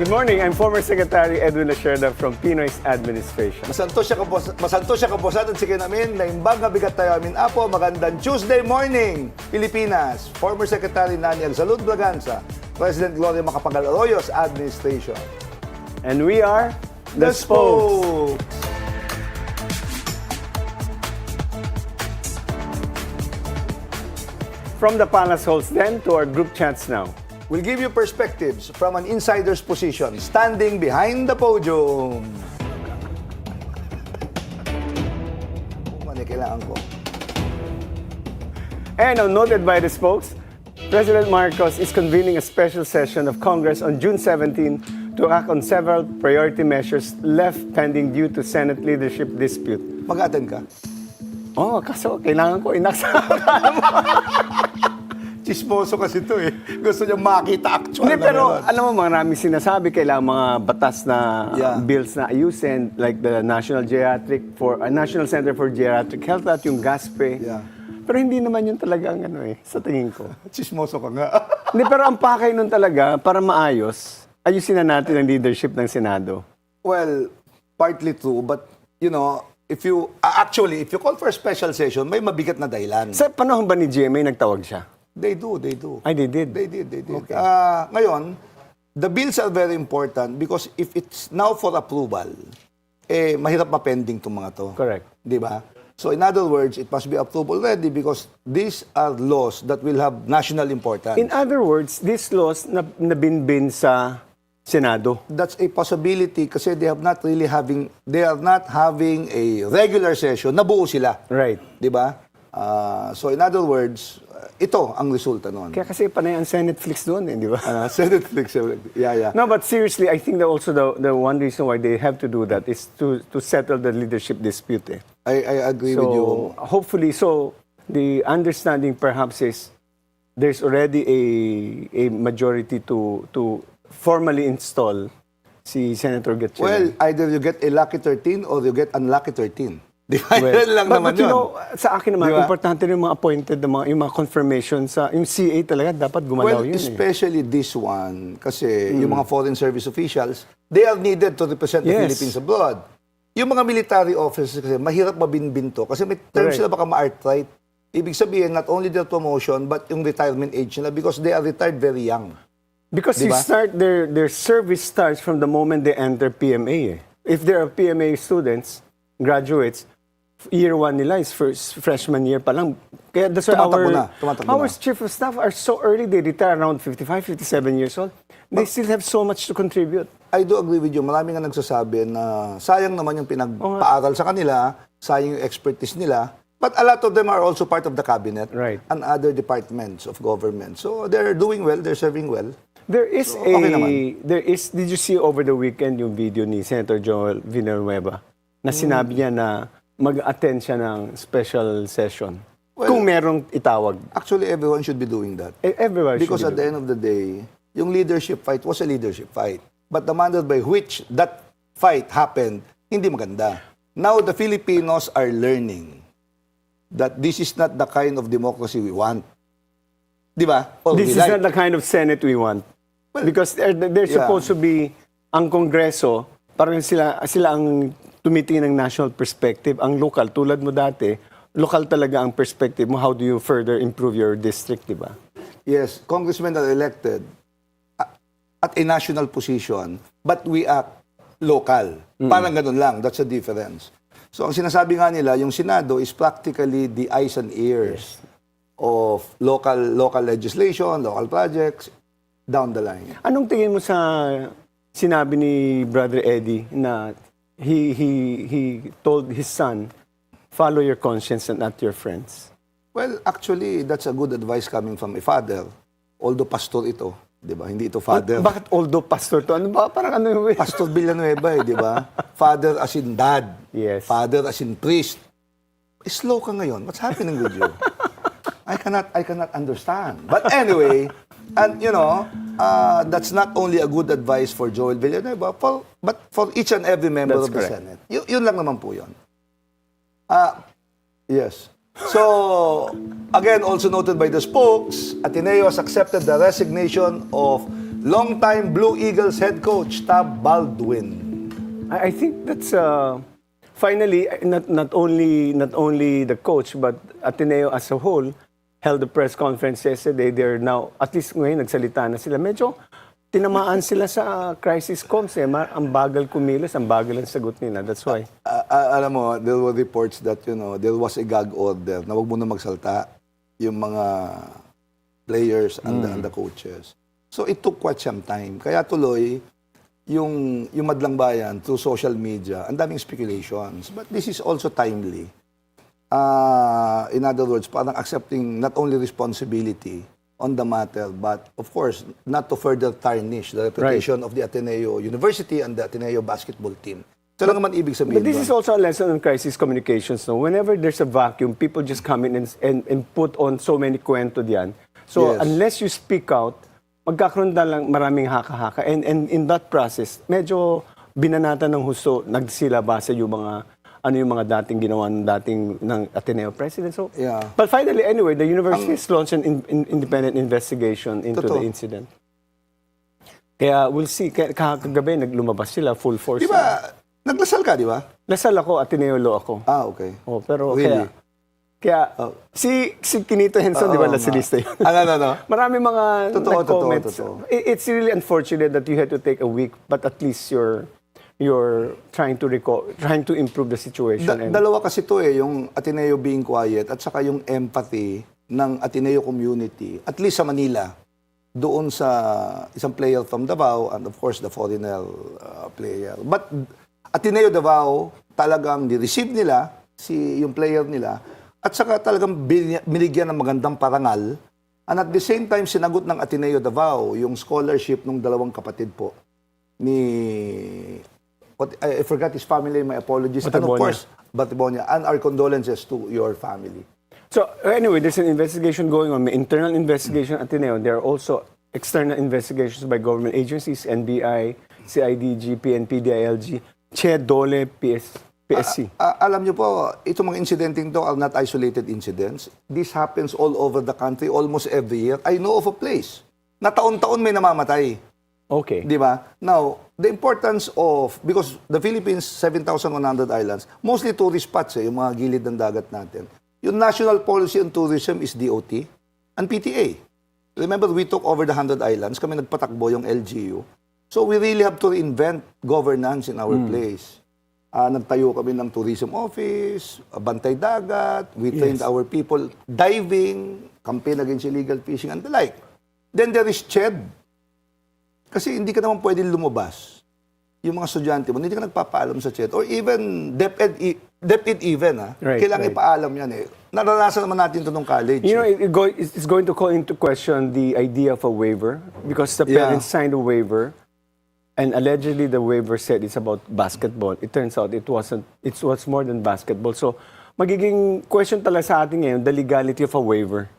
Good morning. I'm former Secretary Edwin Lacierda from Pinoy's Administration. Masanto siya kabosan at sige namin na imbang nga bigat tayo amin apo. Magandang Tuesday morning, Pilipinas. Former Secretary Hernani Braganza, President Gloria Macapagal Arroyo's administration. And we are the Spokes. From the Palace Halls then to our group chats now. We'll give you perspectives from an insider's position, standing behind the podium. Kailangan ko. And noted by the Spokes, President Marcos is convening a special session of Congress on June 17 to act on several priority measures left pending due to Senate leadership dispute. Mag-attend ka? Oh, kaso kailangan ko inaksama. Chismoso kasi ito eh. Gusto niya makita actual. Hindi, pero alam mo, maraming sinasabi, kailangan mga batas na bills na ayusin, like the National Center for Geriatric Health at yung GASPE. Yeah. Pero hindi naman yun talaga ang sa tingin ko. Chismoso ka nga. Hindi, pero ang pakay nun talaga, para maayos, ayusin na natin ang leadership ng Senado. Well, partly true, but you know, if you call for a special session, may mabigat na dahilan. Sa panahon ba ni GMA nagtawag siya? They do. Ay, they did? They did. Okay. Ngayon, the bills are very important because if it's now for approval, mahirap mapending itong mga to. Correct. Di ba? So in other words, it must be approved already because these are laws that will have national importance. In other words, these laws na binbin sa Senado. That's a possibility kasi they are not having a regular session na buo sila. Right. Di ba? So in other words, ito ang resulta noon. Kaya kasi panay ang Senate Flix doon, di ba? Senate Flix, yeah. No, but seriously, I think that also the one reason why they have to do that is to settle the leadership dispute. I agree with you. Hopefully, the understanding perhaps is there's already a majority to formally install si Senator Gatchalian. Well, either you get a lucky 13 or you get unlucky 13. Di ba? Lang naman but you yun. know, sa akin naman, Diba? importante rin yung mga appointed, yung mga confirmation yung CA talaga, dapat gumalaw Well, yun. especially this one, kasi yung mga foreign service officials, they are needed to represent the Philippines abroad. Yung mga military officers kasi, mahirap mabinbin to. Kasi may terms sila baka ma-artright. Ibig sabihin, not only their promotion, but yung retirement age nila because they are retired very young. Because diba? their service starts from the moment they enter PMA. If they are PMA students, graduates, year 1 nila is freshman year pa lang. Kaya that's why our chief of staff are so early. They retire around 55, 57 years old. They still have so much to contribute. I do agree with you. Marami nga nagsasabi na sayang naman yung pinagpaaral sa kanila, sayang yung expertise nila. But a lot of them are also part of the cabinet and other departments of government. So they're doing well, they're serving well. Did you see over the weekend yung video ni Senator Joel Villanueva na sinabi niya na mag-attend siya ng special session? Well, kung merong itawag. Actually, everyone should be doing that. Because at the end of the day, yung leadership fight was a leadership fight. But the manner by which that fight happened, hindi maganda. Now, the Filipinos are learning that this is not the kind of democracy we want. Di ba? This is not the kind of Senate we want. Well, because they're supposed to be, ang Kongreso, parang sila ang tumitingin ng national perspective. Ang local, tulad mo dati, local talaga ang perspective mo. How do you further improve your district, di ba? Yes, congressmen are elected at a national position, but we act local. Parang ganun lang. That's the difference. So, ang sinasabi nga nila, yung Senado is practically the eyes and ears of local legislation, local projects, down the line. Anong tingin mo sa sinabi ni Brother Eddie na he told his son, follow your conscience and not your friends? Well, actually, that's a good advice coming from a father. Although pastor ito, di ba? Hindi ito father. Bakit although pastor to? Ano ba? Parang ano yun? Pastor Bilyonaryo, di ba? Father as in dad. Yes. Father as in priest. Slow ka ngayon. What's happening with you? I cannot understand. But anyway, and you know, that's not only a good advice for Joel Villanueva, but for each and every member of the Senate. Yun lang naman po yun. Yes. So, again, also noted by the spokes, Ateneo has accepted the resignation of Longtime Blue Eagles head coach, Tab Baldwin. I think that's finally not only the coach but Ateneo as a whole held a press conference yesterday. They're now, at least ngayon nagsalita na sila. Medyo tinamaan sila sa crisis comms eh. Ang bagal kumilos, ang bagal ang sagot nila. That's why. Alam mo, there were reports that, there was a gag order na wag mo na magsalta yung mga players and the coaches. So it took quite some time. Kaya tuloy, yung madlang bayan through social media, ang daming speculations. But this is also timely. In other words, parang accepting not only responsibility on the matter, but of course, not to further tarnish the reputation of the Ateneo University and the Ateneo basketball team. So lang naman ibig sabihin. But this is also a lesson on crisis communications. No? Whenever there's a vacuum, people just come in and put on so many kwento diyan. So unless you speak out, magkakaroon na lang maraming haka-haka. And in that process, medyo binanata ng husto, nagsilabasa yung mga dating ginawa ng Ateneo president. So, but finally, anyway, the university has launched an independent investigation into the incident. Kaya we'll see. Kagabi, naglumabas sila, full force. Diba, naglasal ka, di ba? Lasal ako, Ateneo Law ako. Okay. Pero really? Kaya si Kinito Henson, di ba, lasilista yun? No. Marami mga nag-comments. Totoo. It's really unfortunate that you had to take a week, but at least you're trying to improve the situation. Dalawa kasi to yung Ateneo being quiet at saka yung empathy ng Ateneo community, at least sa Manila, doon sa isang player from Davao and of course the foreigner player. But Ateneo Davao, talagang ni-receive nila yung player nila at saka talagang binigyan ng magandang parangal. And at the same time, sinagot ng Ateneo Davao yung scholarship ng dalawang kapatid po ni... I forgot his family, my apologies. And of course, Batibonia. And our condolences to your family. So anyway, there's an investigation going on. May internal investigation at Ateneo. There are also external investigations by government agencies, NBI, CIDG, PNP, DILG, CHE, DOLE, PSC. Alam niyo po, itong mga incidenting to are not isolated incidents. This happens all over the country, almost every year. I know of a place na taon-taon may namamatay. Okay. Di ba? Now, the importance of, because the Philippines, 7,100 islands, mostly tourist spots yung mga gilid ng dagat natin. Yung national policy on tourism is DOT and PTA. Remember, we took over the 100 islands. Kami nagpatakbo yung LGU. So we really have to reinvent governance in our place. Nagtayo kami ng tourism office, bantay dagat, we trained our people diving, campaign against illegal fishing and the like. Then there is CHED. Kasi hindi ka naman pwedeng lumabas. Yung mga estudyante mo, hindi ka nagpapaalam sa CHED. Or even, DepEd even, kailangan ipaalam yan eh. Naranasan naman natin ito nung college. You know, it's going to call into question the idea of a waiver because the parents signed a waiver and allegedly the waiver said it's about basketball. It turns out it wasn't. It was more than basketball. So, magiging question talaga sa atin ngayon, the legality of a waiver.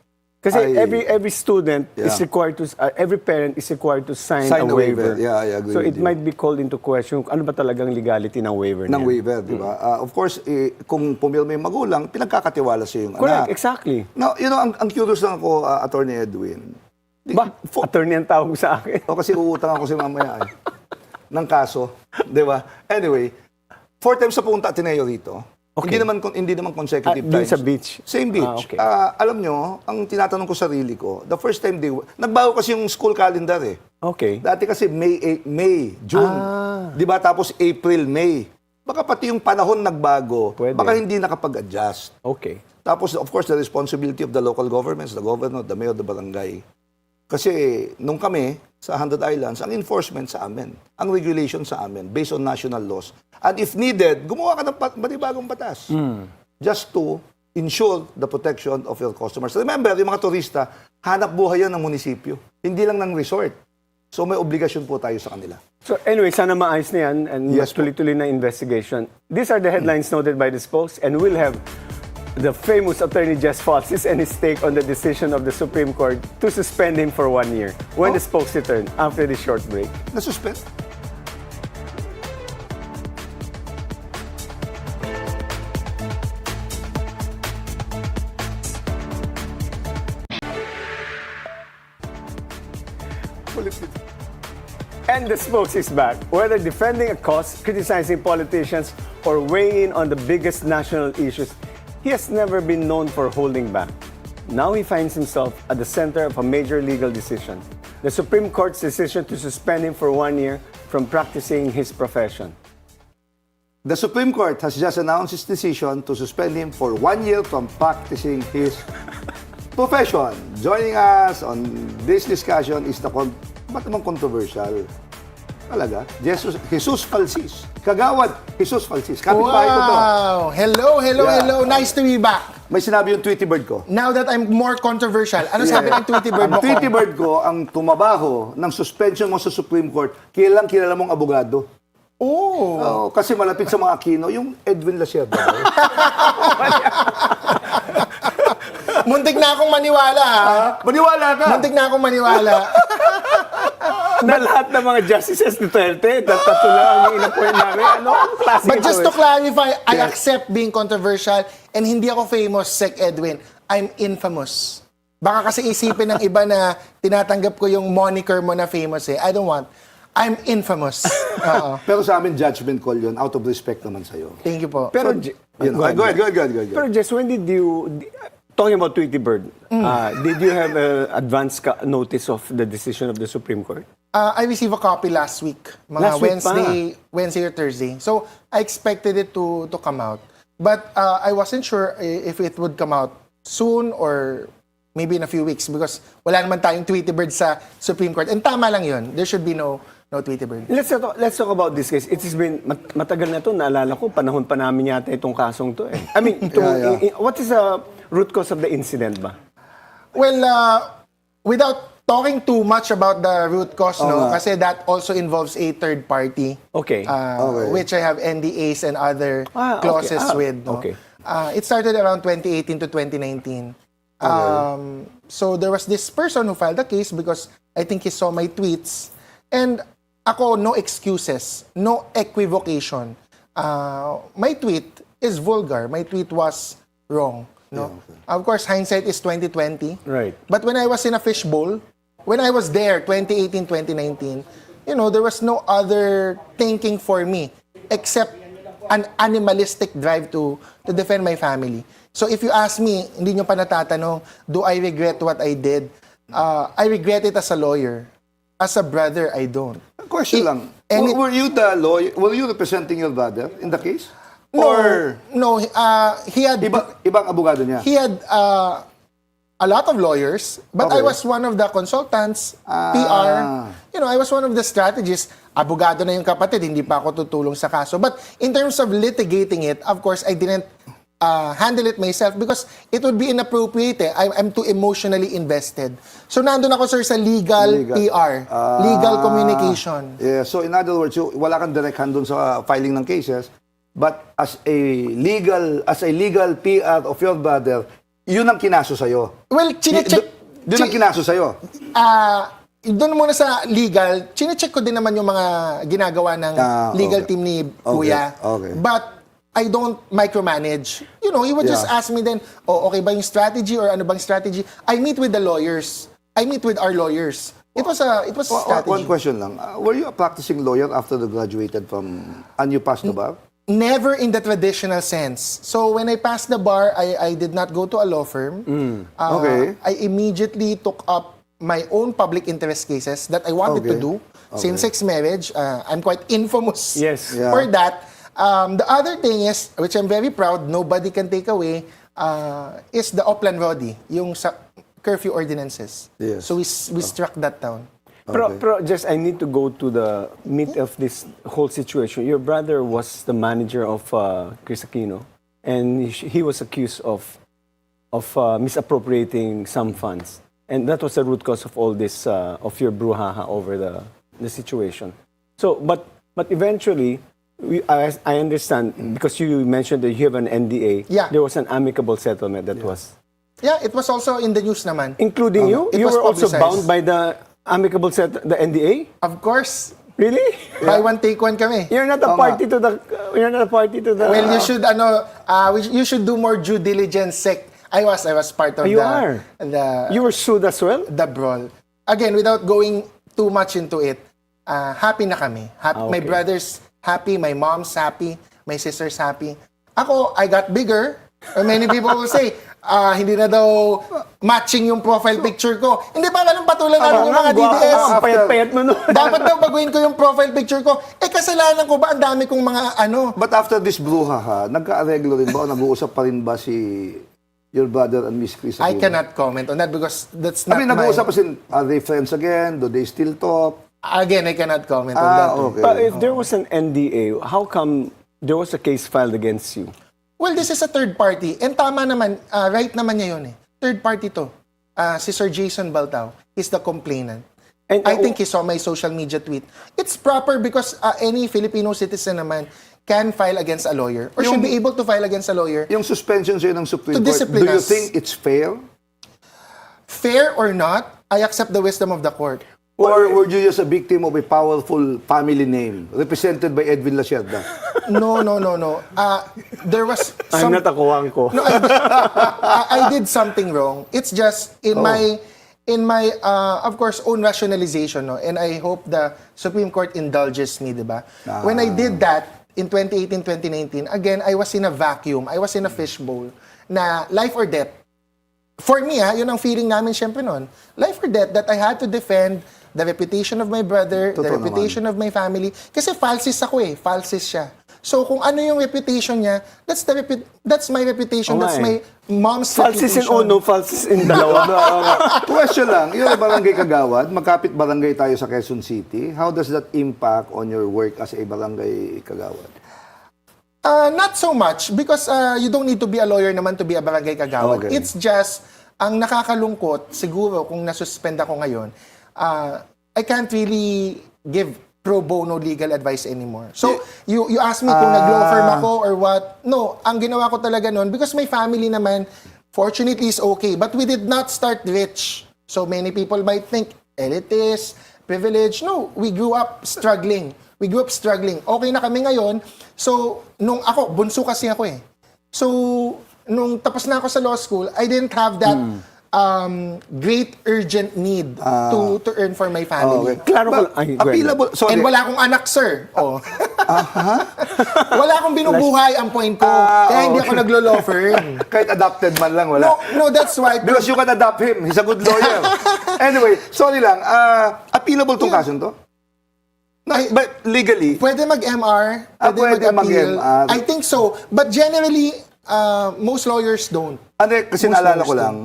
Kasi every student is required to, every parent is required to sign a waiver. Yeah, I agree. So it might be called into question, ano ba talagang legality ng waiver ng waiver, di ba? Of course, kung pumilma yung magulang, pinagkakatiwala siya yung Correct, anak. Exactly. Now, ang curious lang ako, Attorney Edwin. Attorney ang tawag sa akin. Kasi uutang ako si mamaya ng kaso, di ba? Anyway, 4 times na punta Ateneo rito. Okay. Hindi naman consecutive times. Sa beach? Same beach. Okay. Alam nyo, ang tinatanong ko sarili ko, the first time nagbago kasi yung school calendar eh. Okay. Dati kasi May, June. Di ba? Tapos April, May. Baka pati yung panahon nagbago. Pwede. Baka hindi nakapag-adjust. Okay. Tapos, of course, the responsibility of the local governments, the governor, the mayor, the barangay. Kasi nung kami, sa 100 Islands, ang enforcement sa amin, ang regulation sa amin, based on national laws. And if needed, gumawa ka ng bagong batas. Just to ensure the protection of your customers. Remember, yung mga turista, hanap buhay yan ng munisipyo. Hindi lang ng resort. So may obligasyon po tayo sa kanila. So anyway, sana maayos na yan and mas tuloy-tuloy na investigation. These are the headlines noted by this post and we'll have the famous attorney Jess Falcis and his take on the decision of the Supreme Court to suspend him for 1 year. When the spokes return after this short break. Na-suspend? Ulit. And the spokes is back. Whether defending a cause, criticizing politicians, or weighing in on the biggest national issues, he has never been known for holding back. Now he finds himself at the center of a major legal decision. The Supreme Court's decision to suspend him for 1 year from practicing his profession. The Supreme Court has just announced its decision to suspend him for 1 year from practicing his profession. Joining us on this discussion is the ba't naman controversial? Talaga? Jesus Falcis. Kagawad, Jesus Falcis. Kapit-bahay ko to. Wow! Hello. Nice to be back. May sinabi yung Tweety Bird ko. Now that I'm more controversial, ano sabi ng Tweety Bird mo? Ang Tweety Bird ko, ang tumabaho ng suspension mo sa Supreme Court, kilala mong abogado. Oh. Kasi malapit sa mga Aquino, yung Edwin Lacierda. Muntik na akong maniwala, ha? Maniwala ka! Muntik na akong maniwala. Na lahat ng mga justices ni Duterte, tatlo lang ang in-appoint namin. Ano ang klase But just to clarify, I Yeah. accept being controversial and hindi ako famous, Sec Edwin. I'm infamous. Baka kasi isipin ng iba na tinatanggap ko yung moniker mo na famous eh. I don't want. I'm infamous. Oo. Pero sa amin, judgment call yun, out of respect naman sa'yo. Thank you po. Pero, Go ahead. Pero Jess, when did you, talking about Tweety Bird, did you have advance notice of the decision of the Supreme Court? I received a copy last week. Mga Last week pa? Wednesday or Thursday. So, I expected it to come out. But I wasn't sure if it would come out soon or maybe in a few weeks because wala naman tayong Tweety Bird sa Supreme Court. And tama lang yun. There should be no Tweety Bird. Let's talk about this case. It has been matagal na to. Naalala ko, panahon pa namin yata itong kasong to eh. I mean, what is the root cause of the incident ba? Well, without talking too much about the root cause, kasi that also involves a third party. Okay. Which I have NDAs and other clauses with. No? Okay. It started around 2018 to 2019. So there was this person who filed a case because I think he saw my tweets. And ako, no excuses, no equivocation. My tweet is vulgar. My tweet was wrong. No? Of course, hindsight is 2020. Right. But when I was in a fishbowl, when I was there, 2018, 2019, there was no other thinking for me except an animalistic drive to defend my family. So if you ask me, hindi nyo pa natatanong, do I regret what I did? I regret it as a lawyer. As a brother, I don't. Question lang. Were you the lawyer? Were you representing your brother in the case? No. He had... Ibang abogado niya? He had a lot of lawyers, but I was one of the consultants, PR. I was one of the strategists. Abogado na yung kapatid, hindi pa ako tutulong sa kaso. But in terms of litigating it, of course, I didn't handle it myself because it would be inappropriate. I'm too emotionally invested. So nandun ako, sir, sa legal PR, legal communication. Yeah, so in other words, wala kang direct hand dun sa filing ng cases, but as a legal PR of your brother, yun ang kinaso sa'yo. Well, chinecheck... Yun ang kinaso sa'yo. Doon muna sa legal, chinecheck ko din naman yung mga ginagawa ng legal team ni Kuya. Okay. But I don't micromanage. He would just ask me then, okay ba yung strategy or ano bang strategy? I meet with the lawyers. I meet with our lawyers. It was a strategy. One question lang. Were you a practicing lawyer after you graduated and you passed the bar? Never in the traditional sense. So when I passed the bar, I did not go to a law firm. Okay. I immediately took up my own public interest cases that I wanted to do. Same-sex marriage. I'm quite infamous for that. The other thing is, which I'm very proud, nobody can take away, is the Oplan Rodi, yung sa curfew ordinances. Yes. So we struck that down. Pero just I need to go to the meat of this whole situation. Your brother was the manager of Chris Aquino, and he was accused of misappropriating some funds, and that was the root cause of all this of your brouhaha over the situation. So, but eventually, I understand because you mentioned that you have an NDA. Yeah. There was an amicable settlement that was. Yeah, it was also in the news naman. Including you? It You was were also publicized. bound by the amicable the NDA? Of course. Really? Buy one, take one kami. You're not a party to the. You're not a party to the. Well, you should you should do more due diligence. I was part of You are. the You were sued as well? the brawl. Again, without going too much into it, happy na kami. Happy, my Okay. brother's happy, my mom's happy, my sister's happy. Ako, I got bigger. Many people will say, hindi na daw matching yung profile picture ko. Hindi pa ganun patulan namin yung mga DDS. Ang payat-payat mo nun. Dapat daw baguhin ko yung profile picture ko. Kasalanan ko ba? Ang dami kong mga But after this brouhaha, nagka-areglo rin ba o nag-uusap pa rin ba si your brother and Miss Chris? I cannot comment on that because that's not nag-uusap pa sin, are they friends again? Do they still talk? Again, I cannot comment on that. Okay. But if there was an NDA, how come there was a case filed against you? Well, this is a third party. And tama naman, right naman niya yun eh. Third party to. Si Sir Jason Baltao is the complainant. And, I think he saw my social media tweet. It's proper because any Filipino citizen naman can file against a lawyer or should be able to file against a lawyer. Yung suspension sa'yo ng Supreme To Court, discipline do you us. think it's fair? Fair or not, I accept the wisdom of the court. Or were you just a victim of a powerful family name represented by Edwin Lacierda? No. There was I'm some... not a kuwang ko. No, I did something wrong. It's just in my of course own rationalization, no. And I hope the Supreme Court indulges me, diba? When I did that in 2018, 2019, again I was in a vacuum. I was in a fishbowl na life or death. For me, yun ang feeling namin syempre noon. Life or death that I had to defend the reputation of my brother, the Totoo reputation of my family. Kasi falsis ako eh. Falsis siya. So kung ano yung reputation niya, that's my reputation. That's my mom's Falsis in reputation. uno, falsis in dalawa. Question lang, you're a barangay kagawad, magkapit barangay tayo sa Quezon City. How does that impact on your work as a barangay kagawad? Not so much because you don't need to be a lawyer naman to be a barangay kagawad. Okay. It's just, ang nakakalungkot, siguro kung nasuspend ako ngayon, I can't really give pro bono legal advice anymore. So, you ask me kung nag-law firm ako or what. No, ang ginawa ko talaga noon, because my family naman, fortunately is okay, but we did not start rich. So, many people might think, elitist, privilege. No, we grew up struggling. Okay na kami ngayon. So, nung ako, bunso kasi ako eh. So, nung tapos na ako sa law school, I didn't have that great urgent need to earn for my family. Klaro ko lang. Ay, go ahead. Appealable, sorry. And wala akong anak, sir. Oh. Wala akong binubuhay ang point ko. Kaya hindi ako naglo-law firm. Kahit adopted man lang, wala. No, that's why. Because you can adopt him. He's a good lawyer. Anyway, sorry lang. Appealable tong kasong to? No, but legally? Pwede mag-MR. Pwede mag-appeal. mag-MR. I think so. But generally, most lawyers don't. Kasi Most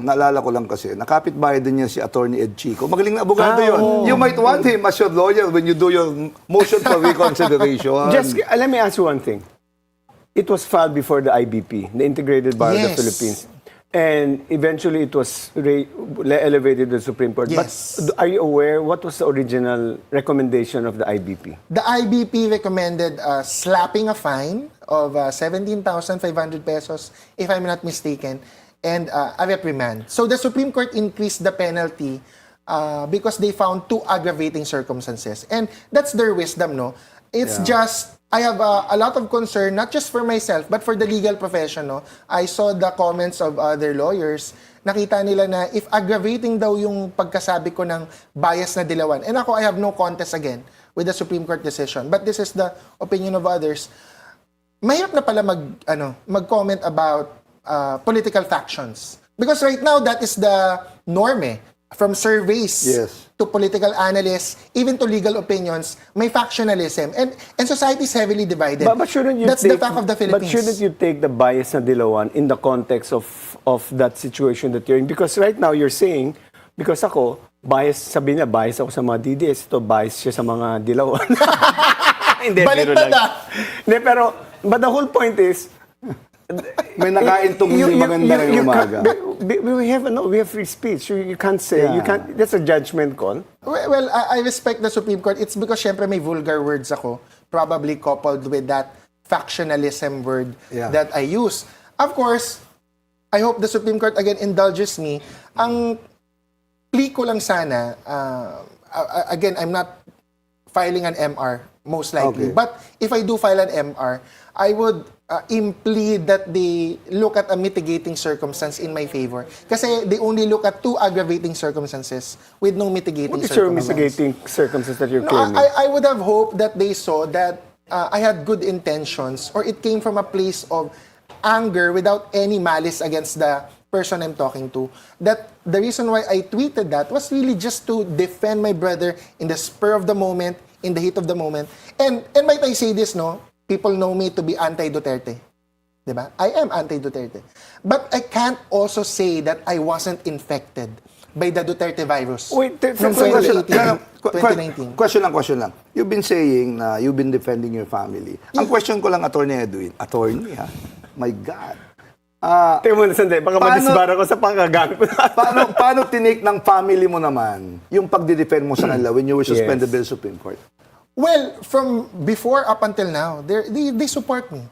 naalala ko lang kasi, nakapit-bahay din niya si Atty. Ed Chico. Magaling na abogado yun. You might want him as your lawyer when you do your motion for reconsideration. Just, let me ask you one thing. It was filed before the IBP, the Integrated Bar of the Yes. Philippines. And eventually it was elevated to the Supreme Court. Yes. But are you aware what was the original recommendation of the IBP? The IBP recommended slapping a fine of 17,500 pesos, if I'm not mistaken, and a reprimand. So the Supreme Court increased the penalty because they found two aggravating circumstances. And that's their wisdom, no? It's just, I have a lot of concern, not just for myself, but for the legal profession, no? I saw the comments of other lawyers. Nakita nila na if aggravating daw yung pagkasabi ko ng bias na dilawan. And ako, I have no contest again with the Supreme Court decision. But this is the opinion of others. Mahirap na pala mag-comment about political factions. Because right now, that is the norm eh. From surveys to political analysts, even to legal opinions, may factionalism. And society is heavily divided. But shouldn't you That's take, the fact of the Philippines. But shouldn't you take the bias na dilawan in the context of that situation that you're in? Because right now, you're saying, because ako, sabi niya, bias ako sa mga DDS, ito, bias siya sa mga dilawan. Hindi, Baliktad na. Hindi, pero, but the whole point is, May nakain tong hindi maganda ngayong umaga. We have free speech. You can't say, that's a judgment call. Well, I respect the Supreme Court. It's because syempre may vulgar words ako, probably coupled with that factionalism word that I use. Of course, I hope the Supreme Court again indulges me. Ang plea ko lang sana, again, I'm not filing an MR, most likely. Okay. But if I do file an MR, I would imply that they look at a mitigating circumstance in my favor. Kasi they only look at 2 aggravating circumstances with no mitigating What is your circumstance. mitigating circumstance that you're No, claiming? I would have hoped that they saw that I had good intentions, or it came from a place of anger without any malice against the person I'm talking to. That the reason why I tweeted that was really just to defend my brother in the spur of the moment, in the heat of the moment. And might I say this, no? People know me to be anti-Duterte. Diba? I am anti-Duterte. But I can't also say that I wasn't infected by the Duterte virus. Wait, from 2018, 2019. Question lang. You've been saying na you've been defending your family. Ang question ko lang, Atty. Edwin. Attorney, ha? My God. Tingnan mo na sandali, baka madisbar ako sa pangkagamit. paano tinake ng family mo naman yung pagdi-defend mo sa kanila when you were suspended by the Supreme Court? Well, from before up until now, they support me.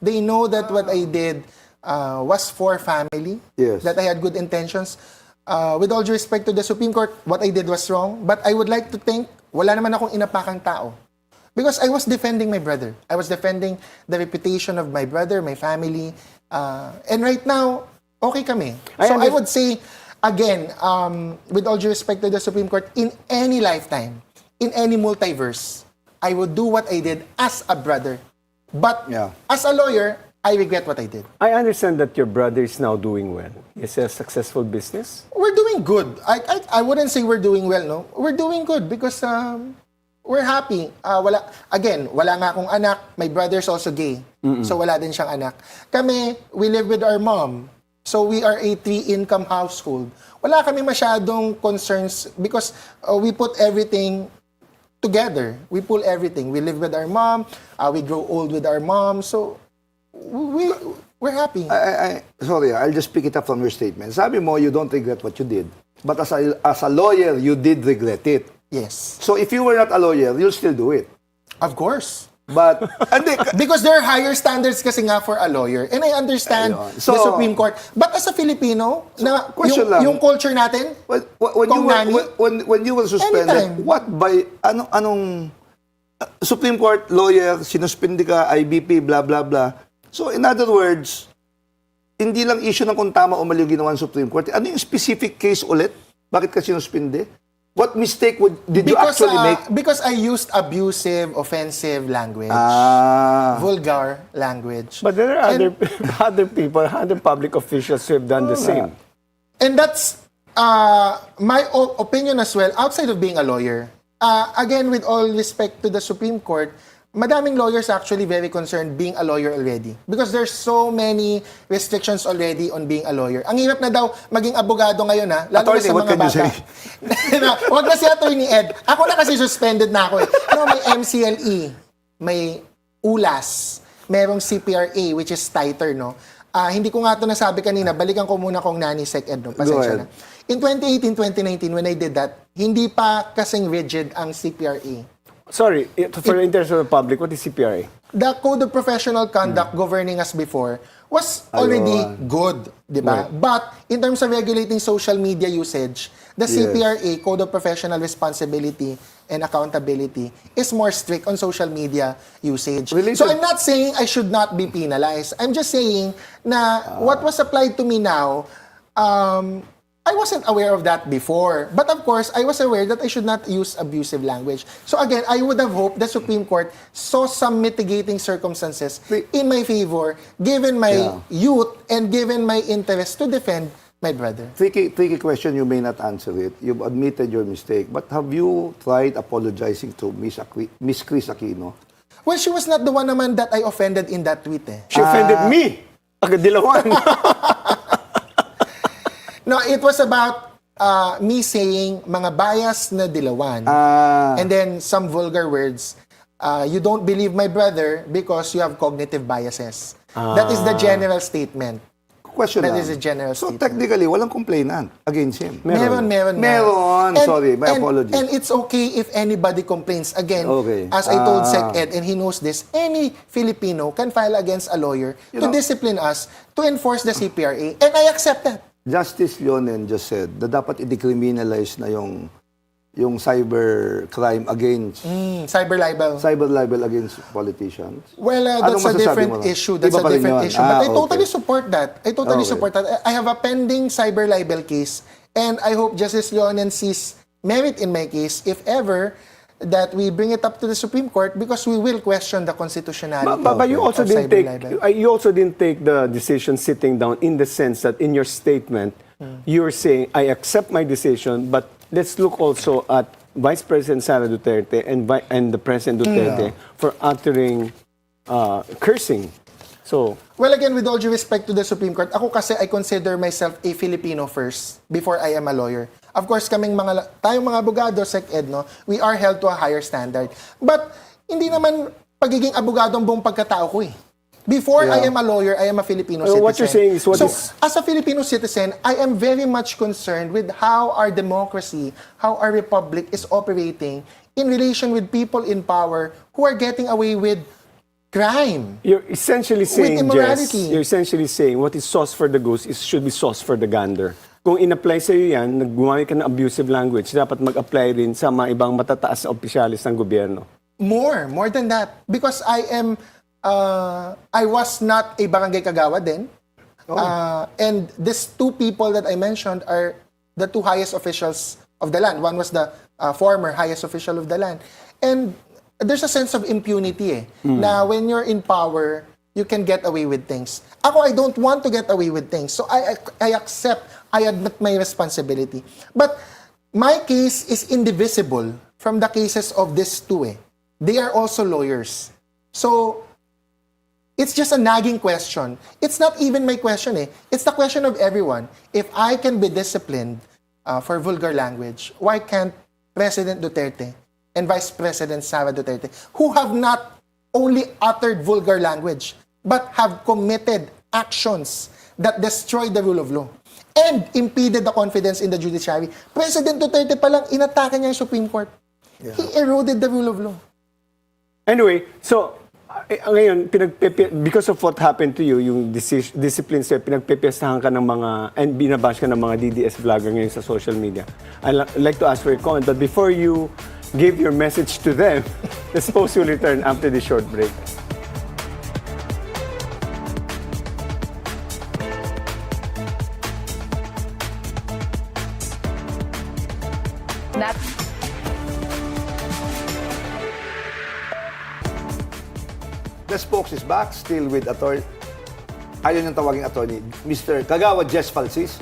They know that what I did was for family, Yes. that I had good intentions. With all due respect to the Supreme Court, what I did was wrong. But I would like to think, wala naman akong inapakang tao. Because I was defending my brother. I was defending the reputation of my brother, my family. And right now, okay kami. So I would say, again, with all due respect to the Supreme Court, in any lifetime, in any multiverse, I would do what I did as a brother. But as a lawyer, I regret what I did. I understand that your brother is now doing well. It's a successful business. We're doing good. I wouldn't say we're doing well, no? We're doing good because we're happy. Wala nga akong anak. My brother's also gay. So wala din siyang anak. Kami, we live with our mom. So we are a 3-income household. Wala kami masyadong concerns because we put everything together. We pull everything. We live with our mom. We grow old with our mom. So we're happy. Sorry, I'll just pick it up from your statement. Sabi mo, you don't regret what you did. But as a lawyer, you did regret it. Yes. So if you were not a lawyer, you'll still do it. Of course. But, because there are higher standards kasi nga for a lawyer. And I understand So, the Supreme Court. But as a Filipino, na question lang. yung culture natin, when you were suspended, anytime. what by, anong, Supreme Court lawyer, sinuspindi ka, IBP, blah, blah, blah. So, in other words, hindi lang issue ng kung tama o mali yung ginawa ng Supreme Court. Ano yung specific case ulit? Bakit ka sinuspindi? What mistake did you actually make? Because I used abusive, offensive language. Vulgar language. But there are other people, other public officials who have done the same. And that's my opinion as well, outside of being a lawyer. Again, with all respect to the Supreme Court, madaming lawyers actually very concerned being a lawyer already. Because there's so many restrictions already on being a lawyer. Ang hirap na daw maging abogado ngayon, ha? Lalo na sa mga bata. Huwag na si Atty. Ed. Ako na kasi suspended na ako eh. Pero may MCLE, may ULAS, merong CPRA, which is tighter, no? Hindi ko nga ito nasabi kanina, balikan ko muna kung Nani Sec Ed, no? Pasensya na. In 2018, 2019, when I did that, hindi pa kasing rigid ang CPRA. Sorry, for the interest of the public, what is CPRA? The Code of Professional Conduct governing us before was already good, di ba? Right. But in terms of regulating social media usage, the CPRA, Code of Professional Responsibility and Accountability, is more strict on social media usage. So I'm not saying I should not be penalized. I'm just saying na what was applied to me now, I wasn't aware of that before. But of course, I was aware that I should not use abusive language. So again, I would have hoped the Supreme Court saw some mitigating circumstances in my favor, given my youth and given my interest to defend my brother. Tricky question, you may not answer it. You've admitted your mistake. But have you tried apologizing to Miss Chris Aquino? Well, she was not the one naman that I offended in that tweet eh. She offended me. Agadilawan. No, it was about me saying mga bias na dilawan. And then some vulgar words. You don't believe my brother because you have cognitive biases. That is the general statement. Question That lang. is a general So statement. technically, walang complainant against him. Meron. Sorry, my apologies. And it's okay if anybody complains. Again, Okay. as I told Sec Ed, and he knows this, any Filipino can file against a lawyer to discipline us, to enforce the CPRA. And I accept that. Justice Leonen just said na dapat i-decriminalize na yung yung cyber crime against Cyber libel. against politicians? Well, Anong that's a masasabi different mo ron? issue. Iba That's a pa rin different yun. issue. But I Okay. totally support that. Okay. I have a pending cyber libel case, and I hope Justice Leonen sees merit in my case, if ever, that we bring it up to the Supreme Court, because we will question the constitutionality But you also of didn't cyber take libel. you also didn't take the decision sitting down, in the sense that in your statement you're saying, I accept my decision, but let's look also at Vice President Sara Duterte and the President Duterte for uttering cursing. So, Well, again, with all due respect to the Supreme Court, ako kasi I consider myself a Filipino first before I am a lawyer. Of course, tayong mga abogado, Sec Ed, no, we are held to a higher standard. But hindi naman pagiging abogado ang buong pagkatao ko eh. Before I am a lawyer, I am a Filipino citizen. what you're saying is as a Filipino citizen, I am very much concerned with how our democracy, how our republic is operating in relation with people in power who are getting away with crime. you're essentially saying, immorality. Jess, you're essentially saying what is sauce for the goose should be sauce for the gander. Kung in-apply sa iyo yan, gumamit ka ng abusive language, dapat mag-apply rin sa mga ibang matataas na opisyalis ng gobyerno. More than that. Because I was not a barangay kagawad then. And these two people that I mentioned are the two highest officials of the land. One was the former highest official of the land. And there's a sense of impunity na when you're in power, you can get away with things. Ako, I don't want to get away with things. So I accept, I admit my responsibility. But my case is indivisible from the cases of these two. They are also lawyers. So, it's just a nagging question. It's not even my question. It's the question of everyone. If I can be disciplined for vulgar language, why can't President Duterte and Vice President Sara Duterte, who have not only uttered vulgar language, but have committed actions that destroy the rule of law and impeded the confidence in the judiciary. President Duterte pa lang, inatake niya yung Supreme Court. Yeah. He eroded the rule of law. Anyway, so, ngayon, because of what happened to you, yung discipline sa'yo, pinagpepiestahan ka ng mga, and binabash ka ng mga DDS vlogger ngayon sa social media. I'd like to ask for your comment, but before you give your message to them, let's suppose you return after the short break. Jess Falcis is back, still with attorney. Ayun yung tawaging attorney, Mr. Kagawa Jess Falcis.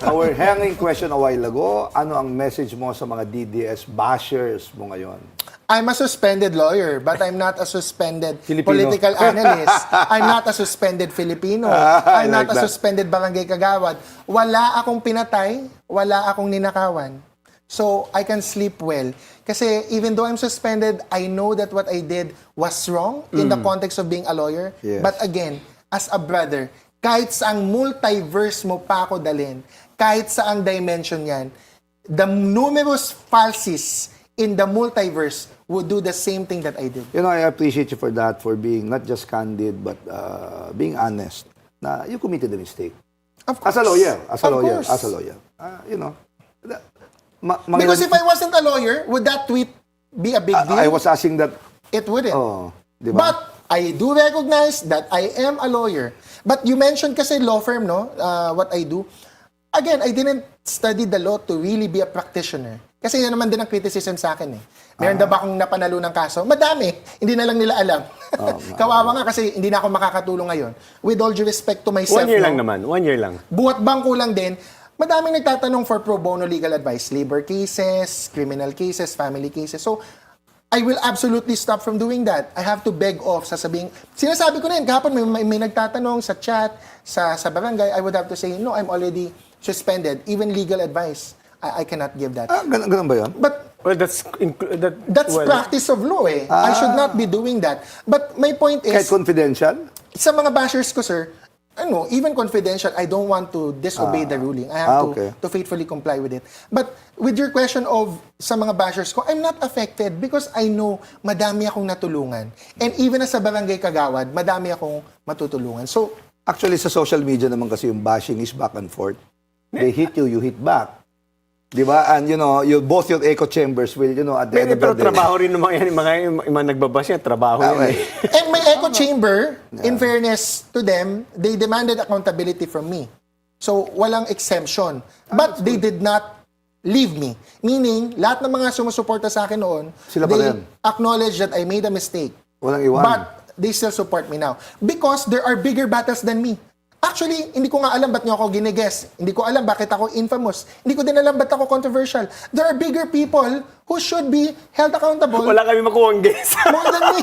Our hanging question a while ago, ano ang message mo sa mga DDS bashers mo ngayon? I'm a suspended lawyer, but I'm not a suspended Filipino. political analyst. I'm not a suspended Filipino. I'm not a suspended barangay kagawad. Wala akong pinatay, wala akong ninakawan. So, I can sleep well. Kasi even though I'm suspended, I know that what I did was wrong in the context of being a lawyer. Yes. But again, as a brother, kahit saang multiverse mo pa ako dalhin, kahit saang dimension yan, the numerous falsis in the multiverse would do the same thing that I did. You know, I appreciate you for that, for being not just candid, but being honest. Na you committed a mistake. Of course. As a lawyer. You know. Because if I wasn't a lawyer, would that tweet be a big deal? I was asking that. It wouldn't. Oh, di ba? But I do recognize that I am a lawyer. But you mentioned kasi law firm, no? What I do. Again, I didn't study the law to really be a practitioner. Kasi yan naman din ang criticism sa akin. Meron na ba akong napanalo ng kaso? Madami. Hindi na lang nila alam. Kawawa nga kasi hindi na ako makakatulong ngayon. With all due respect to myself. 1 year lang naman. 1 year lang. Buhat bangko lang din. Madaming nagtatanong for pro bono legal advice. Labor cases, criminal cases, family cases. So, I will absolutely stop from doing that. I have to beg off. Sinasabi ko na yun, kahapon may nagtatanong sa chat, sa barangay, I would have to say, no, I'm already suspended. Even legal advice, I cannot give that. Ganun ba yun? But Well, that's practice of law eh. I should not be doing that. But my point is, Kahit confidential? sa mga bashers ko, sir, even confidential, I don't want to disobey the ruling. I have to faithfully comply with it. But with your question of sa mga bashers ko, I'm not affected because I know madami akong natulungan. And even as a barangay kagawad, madami akong matutulungan. So, Actually, sa social media naman kasi yung bashing is back and forth. They hit you, you hit back. Di ba? And both your echo chambers will, at the end of Pero the day. trabaho rin ng mga nagbabas yan, trabaho yan. And my echo chamber, in fairness to them, they demanded accountability from me. So, walang exemption. But they did not leave me. Meaning, lahat ng mga sumusuporta sa akin noon, Sila pa they rin. acknowledge that I made a mistake. Walang iwan. But they still support me now. Because there are bigger battles than me. Actually, hindi ko nga alam ba't niyo ako giniguess. Hindi ko alam bakit ako infamous. Hindi ko din alam ba't ako controversial. There are bigger people who should be held accountable. Wala kami makuha ang guess. More than me.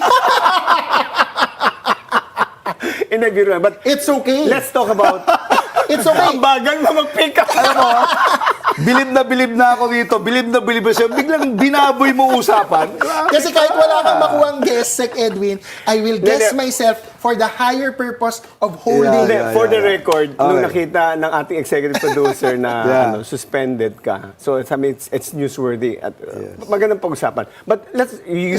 But It's okay. let's talk about... It's okay. Ang bagal na mag-pick up. Alam mo, bilib na ako dito. Bilib na siya. Biglang binaboy mo usapan. Kasi kahit wala kang makuhang guess, Sec Edwin, I will guess myself for the higher purpose of holding. Yeah. For the record, nung Okay. nakita ng ating executive producer na Yeah. suspended ka, so it's newsworthy. At, magandang pag-usapan. But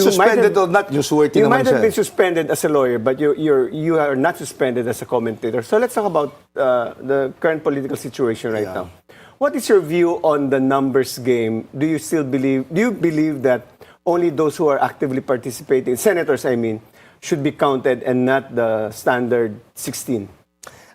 Suspended or not newsworthy you naman might have siya. been suspended as a lawyer, but you are not suspended as a commentator. So let's talk about the current political situation right now. What is your view on the numbers game? Do you believe that only those who are actively participating, senators I mean, should be counted and not the standard 16?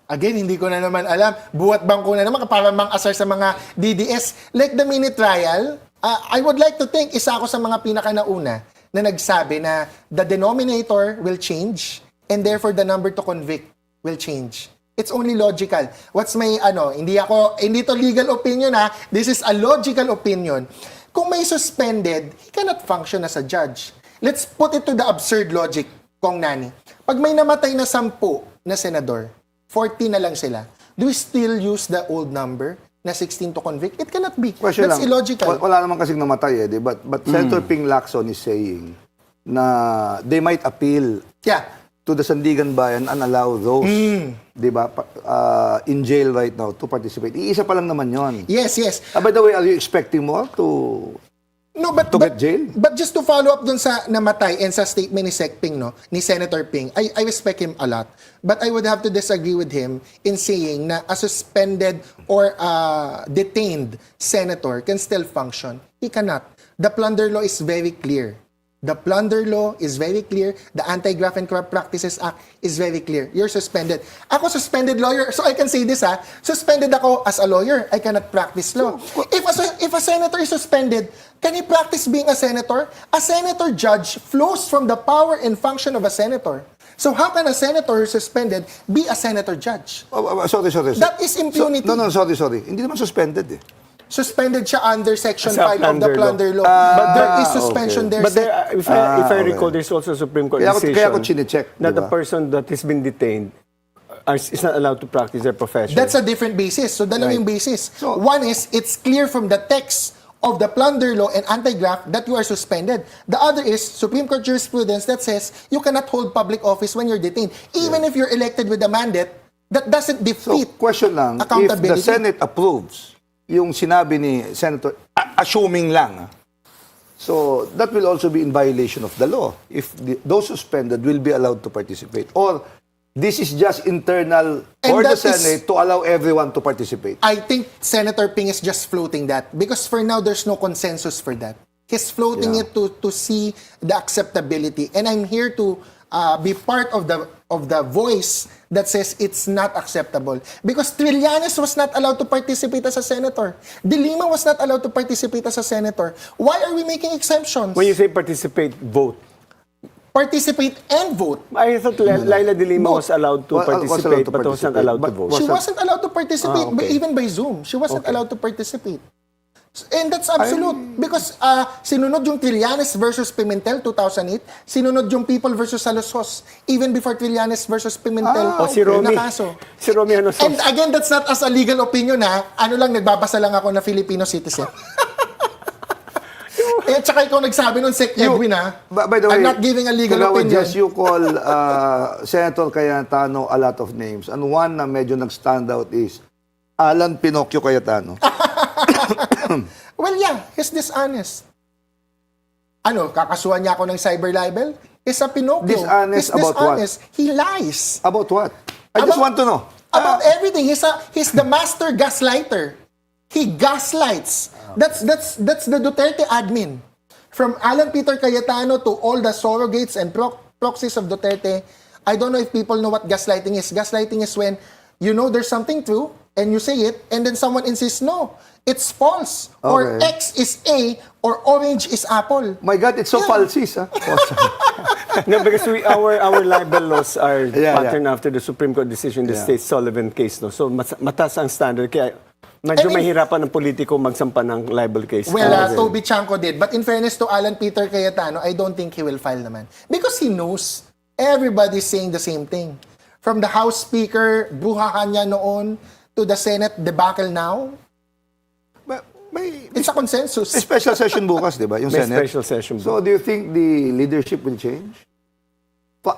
Again, hindi ko na naman alam. Buwat bangko na naman para mang-asar sa mga DDS. Like the mini trial, I would like to think, isa ako sa mga pinakanauna na nagsabi na the denominator will change and therefore the number to convict will change. It's only logical. What's my, hindi to legal opinion ha. This is a logical opinion. Kung may suspended, he cannot function as a judge. Let's put it to the absurd logic, Kong Nani. Pag may namatay na 10 na senador, 40 na lang sila. Do we still use the old number na 16 to convict? It cannot be. Question That's lang. illogical. Wala naman kasing namatay but Senator Ping Lacson is saying na they might appeal Yeah. to the Sandigan Bayan and allow those, di ba, in jail right now to participate. Iisa pa lang naman yon. Yes. By the way, are you expecting more to get jail? But just to follow up dun sa namatay and sa statement ni Sec Ping, ni Senator Ping, I respect him a lot. But I would have to disagree with him in saying na a suspended or detained senator can still function. He cannot. The plunder law is very clear. The plunder law is very clear. The Anti-Graft and Corrupt Practices Act is very clear. You're suspended. Ako suspended lawyer, so I can say this suspended ako as a lawyer. I cannot practice law. If a senator is suspended, can he practice being a senator? A senator judge flows from the power and function of a senator. So how can a senator suspended be a senator judge? Sorry. That is impunity. No, sorry. Hindi naman suspended Suspended siya under Section Sa 5 of the plunder plunder law. But there is suspension there. But if I recall, there's also a Supreme Court decision Kaya ako chinecheck, that diba? the person that has been detained is not allowed to practice their profession. That's a different basis. So, dalawang basis. So, one is, it's clear from the text of the plunder law and anti-graft that you are suspended. The other is Supreme Court jurisprudence that says you cannot hold public office when you're detained. Even if you're elected with a mandate, that doesn't defeat question lang, if accountability. the Senate approves yung sinabi ni Senator, assuming lang, so that will also be in violation of the law if those suspended will be allowed to participate. Or this is just internal for the Senate to allow everyone to participate. I think Senator Ping is just floating that because for now there's no consensus for that. He's floating it to see the acceptability, and I'm here to be part of the voice that says it's not acceptable. Because Trillanes was not allowed to participate as a senator. De Lima was not allowed to participate as a senator. Why are we making exemptions? When you say participate, vote. Participate and vote. I thought Laila De Lima was allowed to participate, but was not allowed to vote. She wasn't allowed to participate, even by Zoom. She wasn't allowed to participate. And that's absolute. Because sinunod yung Trillanes versus Pimentel 2008, sinunod yung People versus Salosos, even before Trillanes versus Pimentel Si Romy. na kaso. Si Romy ano And again, that's not as a legal opinion Ano lang, nagbabasa lang ako na Filipino citizen. Eh, tsaka ikaw nagsabi nun, Sec Edwin By the way, I'm not giving a legal opinion. Just you call Senator Cayetano a lot of names. And one na medyo nag-stand out is Alan Pinocchio Cayetano. Well, yeah, he's dishonest. Kakasuhan niya ako ng cyber libel? He's a Pinocchio. Dishonest He's about what? dishonest. He lies. About what? I just want to know. About everything. He's the master gaslighter. He gaslights. That's the Duterte admin. From Alan Peter Cayetano to all the surrogates and proxies of Duterte, I don't know if people know what gaslighting is. Gaslighting is when you know there's something true and you say it and then someone insists, no, it's false. Or Okay. X is A or orange is apple. My God, it's so falsis, ha? No, because our libel laws are Yeah, patterned after the Supreme Court decision, the Yeah. State Sullivan case. No? So mataas ang standard. Kaya medyo I mean, mahirapan ng politiko magsampa ng libel case. Well, Toby Chanco did. But in fairness to Alan Peter Cayetano, I don't think he will file naman. Because he knows everybody's saying the same thing. From the House Speaker, bruhahan niya noon, to the Senate debacle now, May it's a consensus. special session bukas, di ba? Yung May Senate. special session. So, do you think the leadership will change?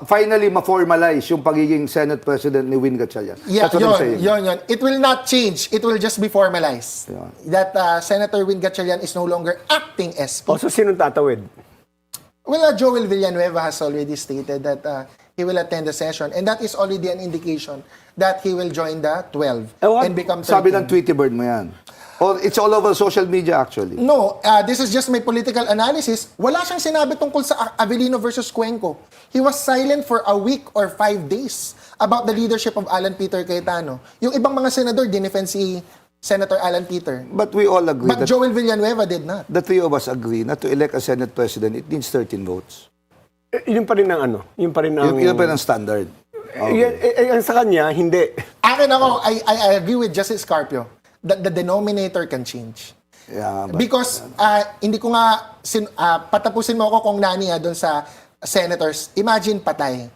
Finally, ma-formalize yung pagiging Senate President ni Win Gatchalian. Yeah, That's what I'm saying. yun. It will not change. It will just be formalized. Yeah. That Senator Win Gatchalian is no longer acting SP. Also, sinong tatawid? Well, Joel Villanueva has already stated that he will attend the session, and that is already an indication that he will join the 12 and become 13. Sabi ng Tweety Bird mo yan. Or it's all over social media, actually. No, this is just my political analysis. Wala siyang sinabi tungkol sa Avellino versus Cuenco. He was silent for a week or 5 days about the leadership of Alan Peter Cayetano. Yung ibang mga senador, dinefend si Senator Alan Peter. But we all agree But that Joel Villanueva did not. the three of us agree na to elect a Senate President, it needs 13 votes. Yun pa rin ang ano? Yun pa rin ang... Yun pa ang standard. Ang sa kanya, hindi. Akin ako, I agree with Justice Carpio that the denominator can change. Yeah, but, Because hindi ko nga patapusin mo ako kung nani doon sa senators. Imagine patay.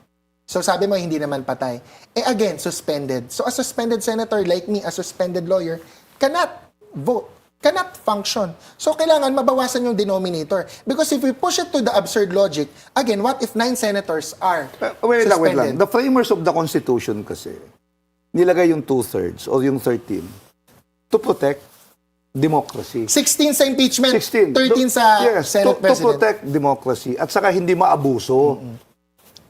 So sabi mo hindi naman patay. Again, suspended. So a suspended senator like me, a suspended lawyer, cannot vote, cannot function. So kailangan mabawasan yung denominator. Because if we push it to the absurd logic, again, what if 9 senators are wait suspended? lang. The framers of the Constitution kasi, nilagay yung 2/3 or yung 13 to protect democracy. 16 sa impeachment, 16. 13 sa Senate to President. protect democracy. At saka hindi maabuso.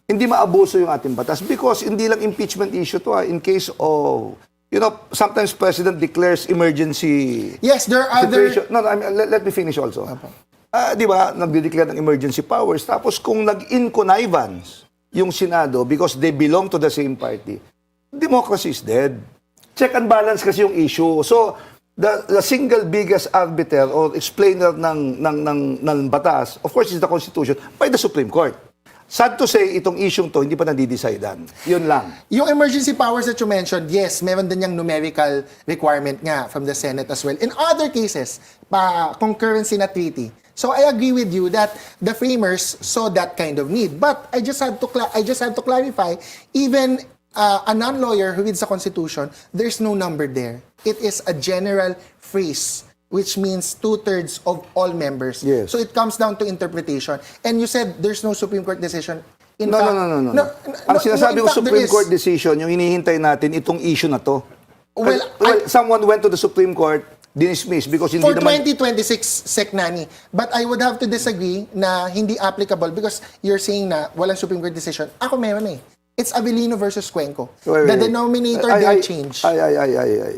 Hindi maabuso yung ating batas. Because hindi lang impeachment issue to. In case of, sometimes President declares emergency Yes, there are other... situation. No, let me finish also. Di ba, nagde-declare ng emergency powers. Tapos kung nag-in connivance yung Senado because they belong to the same party, democracy is dead. Check and balance kasi yung issue. So, the single biggest arbiter or explainer ng batas, of course, is the Constitution by the Supreme Court. Sad to say, itong issue to, hindi pa nadidecidean. Yun lang. Yung emergency powers that you mentioned, yes, meron din yung numerical requirement nga from the Senate as well. In other cases, concurrency na treaty. So I agree with you that the framers saw that kind of need. But I just have to clarify, even a non-lawyer who reads the Constitution, there's no number there. It is a general phrase, which means 2/3 of all members. Yes. So it comes down to interpretation. And you said there's no Supreme Court decision. In No. fact, Ang sinasabi in ko fact, Supreme there is. Court decision, yung hinihintay natin, itong issue na to. Well, Someone went to the Supreme Court, dismissed because hindi For naman... 2026, Nani. But I would have to disagree na hindi applicable because you're saying na walang Supreme Court decision. Ako meron eh. It's Avellino versus Cuenco. Wait. The denominator did change.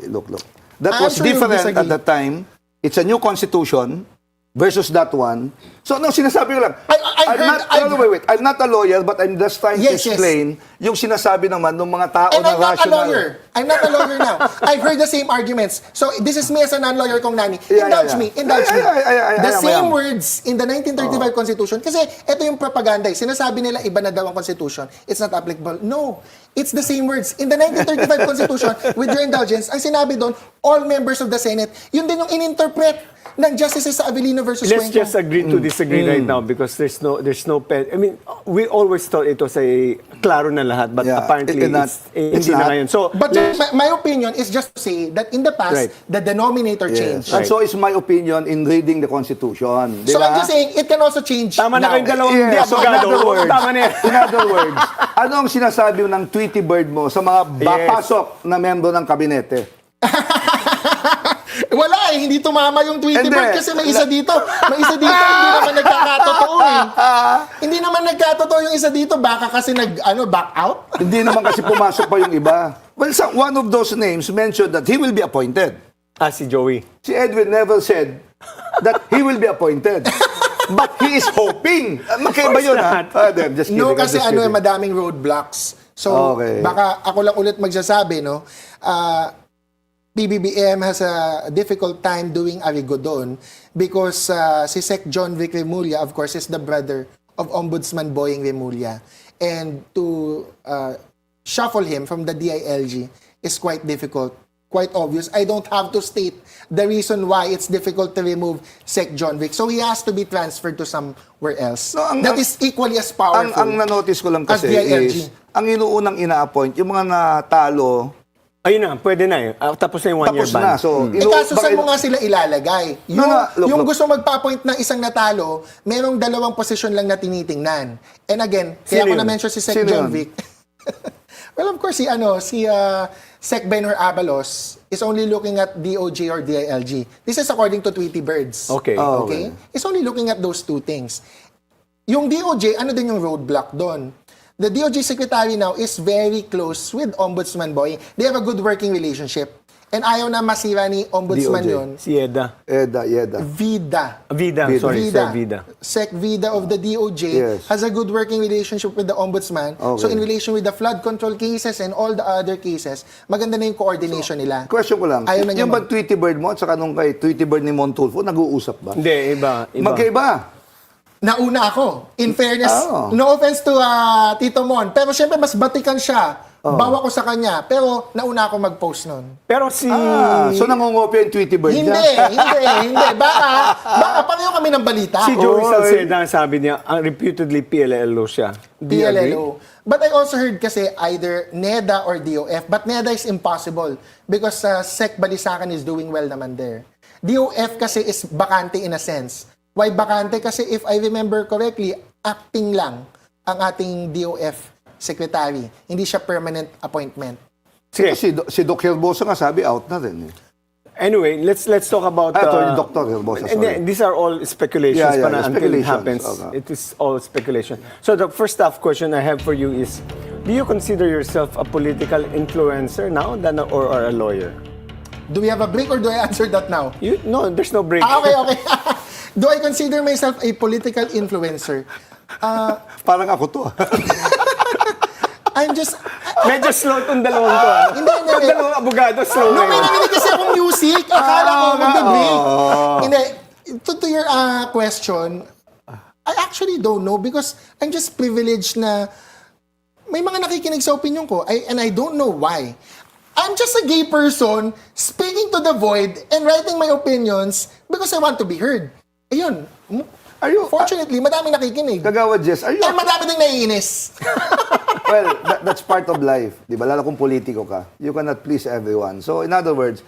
Look. That I'm was sure you'll different at disagree. that time. It's a new constitution versus that one. So, no, sinasabi ko lang. I'm not a lawyer, but I'm just trying to explain yung sinasabi naman ng mga tao And na I'm not a rational. lawyer. I'm not a lawyer now. I've heard the same arguments. So this is me as a non-lawyer kong Nani. Indulge me. The same words in the 1935 Constitution. Kasi ito yung propaganda. Sinasabi nila iba na daw ang Constitution. It's not applicable. No. It's the same words. In the 1935 Constitution, with your indulgence, ang sinabi doon, all members of the Senate, yun din yung ininterpret ng justices sa Avellino versus Let's Cuenco. just agree to disagree right now because there's no pen. I mean, we always thought it was a klaro na lahat, but apparently it's hindi na ngayon. So, But my opinion is just to say that in the past, the denominator changed. And so is my opinion in reading the Constitution. So I'm just saying, it can also change tama na now. kayong dalawang hindi So in abogado. other words, Tama na yan. in other words, ano ang sinasabi ng Tweety Bird mo sa mga papasok na membro ng kabinete? Wala hindi tumama yung Tweety Hindi. Bird kasi may isa dito. Hindi naman nagkakatotoo eh. Hindi naman nagkatotoo yung isa dito. Baka kasi back out. Hindi naman kasi pumasok pa yung iba. Well, one of those names mentioned that he will be appointed. Si Joey. Si Edwin never said that he will be appointed. But he is hoping. Magkaiba yun, ha? Just kidding. No, kasi I'm just kidding. madaming roadblocks. So, Okay. baka ako lang ulit magsasabi, no? PBBM has a difficult time doing Arigodon because si Sec John Vic Remulla, of course, is the brother of Ombudsman Boying Remulla. And to shuffle him from the DILG is quite difficult. Quite obvious. I don't have to state the reason why it's difficult to remove Sec John Vic. So he has to be transferred to somewhere else. No, that is equally as powerful. Ang na-notice ko lang as kasi DILG. is, ang inuunang ina-appoint, yung mga natalo, Ayun na, pwede na tapos na yung 1 year tapos ban. na. So, Kaso saan mo nga sila ilalagay? Yung, Look. gusto magpa-appoint ng isang natalo, merong 2 posisyon lang na tinitingnan. And again, kaya Sino ko yun? na-mention si Sec Sino John yun? Vic. Well, of course, si Sec Benhur Abalos is only looking at DOJ or DILG. This is according to Tweety Birds. Okay. Okay? He's only looking at those 2 things. Yung DOJ, ano din yung roadblock doon? The DOJ secretary now is very close with Ombudsman Boy. They have a good working relationship. And ayaw na masira ni Ombudsman DOJ. yun. Si Eda. Yeda. Vida. Vida. Sorry, Sir Vida. Sec Vida of the DOJ Yes. has a good working relationship with the Ombudsman. Okay. So in relation with the flood control cases and all the other cases, maganda na yung coordination nila. Question ko lang, Ayaw na niya yung bang Tweety Bird mo at saka nung kay Tweety Bird ni Montulfo, nag-uusap ba? Hindi, iba. Magkaiba. Nauna ako. In fairness, no offense to Tito Mon, pero syempre mas batikan siya. Bawa ko sa kanya. Pero nauna ako mag-post nun. Pero si... So nangungopia yung Tweety Bird Hindi, niya? hindi. Baka pareho kami ng balita. Si Joey Salceda, sabi niya, ang reputedly PLLO siya. Do you agree? PLLO. But I also heard kasi either NEDA or DOF. But NEDA is impossible because Sec Balisacan is doing well naman there. DOF kasi is bakante in a sense. Why bakante? Kasi if I remember correctly, acting lang ang ating DOF secretary. Hindi siya permanent appointment. Sige. Si Doc Helbosa nga sabi out na rin. Anyway, let's talk about... Dr. Helbosa, and sorry. these are all speculations Yeah, pa na until it speculations. happens. Okay. It is all speculation. So the first tough question I have for you is, do you consider yourself a political influencer now or a lawyer? Do we have a break or do I answer that now? No, there's no break. Okay. Do I consider myself a political influencer? Parang ako to. I'm just... Medyo slow itong dalawang to. Hindi. Yung dalawang abogado, slow No, may ngayon. narinig kasi akong music. Akala ko mag-break. Hindi. To your question, I actually don't know because I'm just privileged na may mga nakikinig sa opinion ko and I don't know why. I'm just a gay person speaking to the void and writing my opinions because I want to be heard. Ayun. Fortunately, madami nakikinig. Kagawad Jess, are you... Ay, madami ding naiinis. Well, that's part of life. Di ba? Lalo kung politiko ka. You cannot please everyone. So, in other words,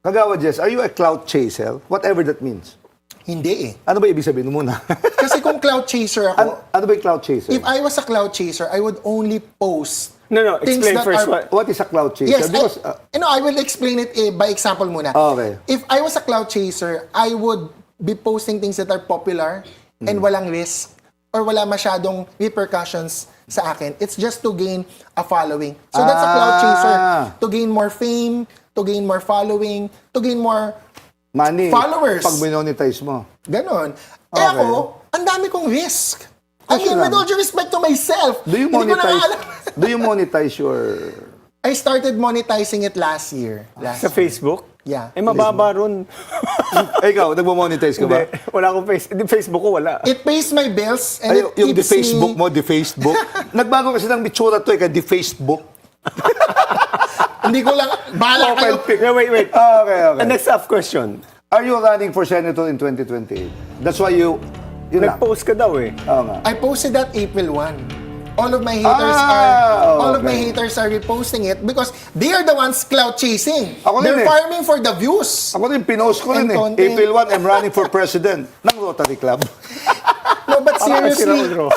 Kagawad Jess, are you a clout chaser? Whatever that means. Hindi eh. Ano ba ibig sabihin mo muna? Kasi kung cloud chaser ako, ano ba yung clout chaser? if I was a cloud chaser, I would only post No, things explain that first are- What is a clout chaser? Yes, Because, I will explain it by example muna. Okay. If I was a cloud chaser, I would be posting things that are popular and walang risk or wala masyadong repercussions sa akin. It's just to gain a following. So that's a cloud chaser. To gain more fame, to gain more following, to gain more money. followers. Pag monetize mo. ganon. Eh Okay. ako, ang dami kong risk. I Kasi mean, with lang. all due respect to myself, Do you hindi ko na monetize? alam. Do you monetize your... I started monetizing it last year. Sa Facebook? Yeah. Eh, mababa ron. Ikaw, nagmo-monetize ka ba? Hindi, wala akong Facebook ko, wala. It pays my bills and Ay, it yung keeps Facebook me... mo, the Facebook. Nagbago kasi ng bitsura to, kaya the Facebook. Hindi ko lang... Bahala kayo. No, wait. Okay. And next up question. Are you running for senator in 2028? That's why yun lang. Nag-post ka daw eh. Oo nga. I posted that April 1. All of my haters Okay. are reposting it because they are the ones clout chasing. Ako rin They're eh. farming for the views. Ako rin, pinost ko rin And eh. content. April 1, I'm running for president ng Rotary Club. No, but seriously, Sira-ulo.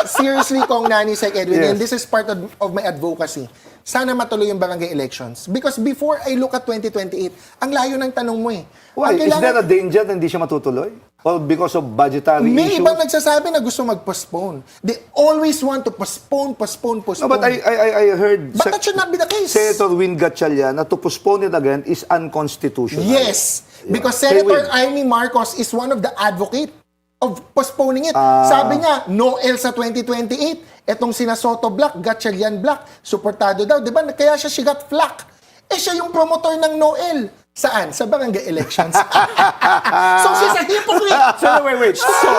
seriously, Kong Nani, Sec Edwin, Yes. and this is part of my advocacy. sana matuloy yung barangay elections. Because before I look at 2028, ang layo ng tanong mo eh. Why? Ang Is there a danger na hindi siya matutuloy? Or because of budgetary May issues? ibang nagsasabi na gusto mag-postpone. They always want to postpone. No, but I heard But that should not be the case. Senator Win Gatchalian na to postpone it again is unconstitutional. Yes, because Kay Senator Win. Amy Marcos is one of the advocate of postponing it. Sabi niya, Noel sa 2028, etong sina Soto Black, Gatchalian Black, suportado daw, di ba? Kaya she got flack. Siya yung promotor ng Noel. Saan? Sa barangay elections. So she's a hypocrite. So wait. So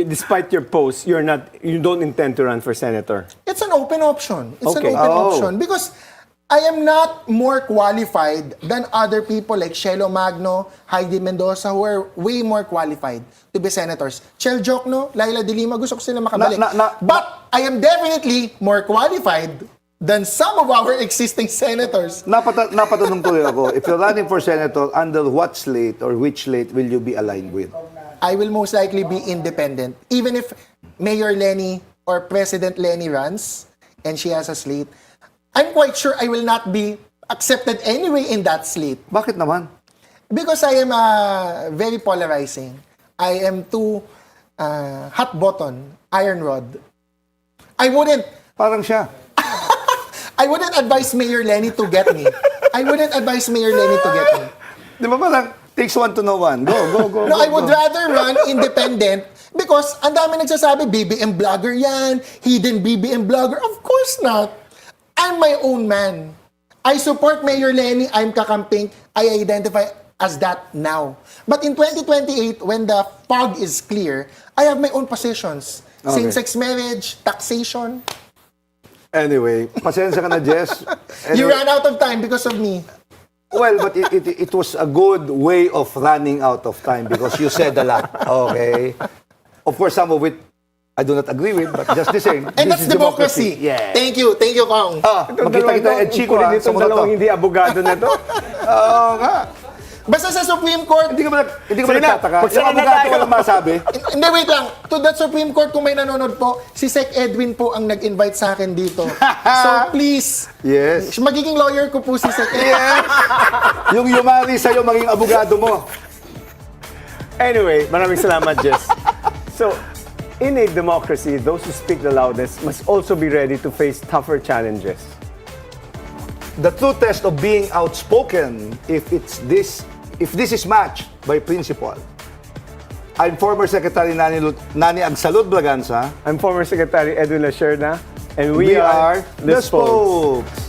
despite your post, you don't intend to run for senator. It's an open option. It's Okay. an open Oh. option because I am not more qualified than other people like Shelo Magno, Heidi Mendoza, who are way more qualified to be senators. Chel Jokno, Laila De Lima, gusto ko sila makabalik. But I am definitely more qualified than some of our existing senators. Napatanong tuloy ako, if you're running for senator, under what slate or which slate will you be aligned with? I will most likely be independent. Even if Mayor Lenny or President Lenny runs and she has a slate, I'm quite sure I will not be accepted anyway in that slate. Bakit naman? Because I am very polarizing. I am too hot button, iron rod. I wouldn't advise Mayor Lenny to get me. I wouldn't advise Mayor Lenny to get me. Di ba parang, takes one to know one. Go. No, I would rather run independent because ang dami nagsasabi, BBM vlogger yan, hidden BBM vlogger. Of course not. I'm my own man. I support Mayor Lenny. I'm kakamping. I identify as that now. But in 2028, when the fog is clear, I have my own positions. Okay. Same-sex marriage, taxation. Anyway, pasensya ka na, Jess. You Anyway, ran out of time because of me. well, but it was a good way of running out of time because you said a lot. Okay? Of course, some of it I do not agree with, but just the same. And this that's is democracy. Yeah. Thank you, Kong. Makita kita, Ed Chico, Kunin sa itong muna to. dalawang hindi abogado na to. Oo nga. Basta sa Supreme Court, Hindi ka ba Sige na, nagtataka? magsama Yung na abogado tayo. walang masabi. hindi, wait lang. To that Supreme Court, kung may nanonood po, si Sec Edwin po ang nag-invite sa akin dito. So please, Yes. magiging lawyer ko po si Sec Edwin. Yes. Yung yumari sa'yo, maging abogado mo. Anyway, maraming salamat, Jess. So, in a democracy, those who speak the loudest must also be ready to face tougher challenges. The true test of being outspoken, if this is matched by principle. I'm former Secretary Nani Agsalud Braganza. I'm former Secretary Edwin Lacierda, and We are the spokes.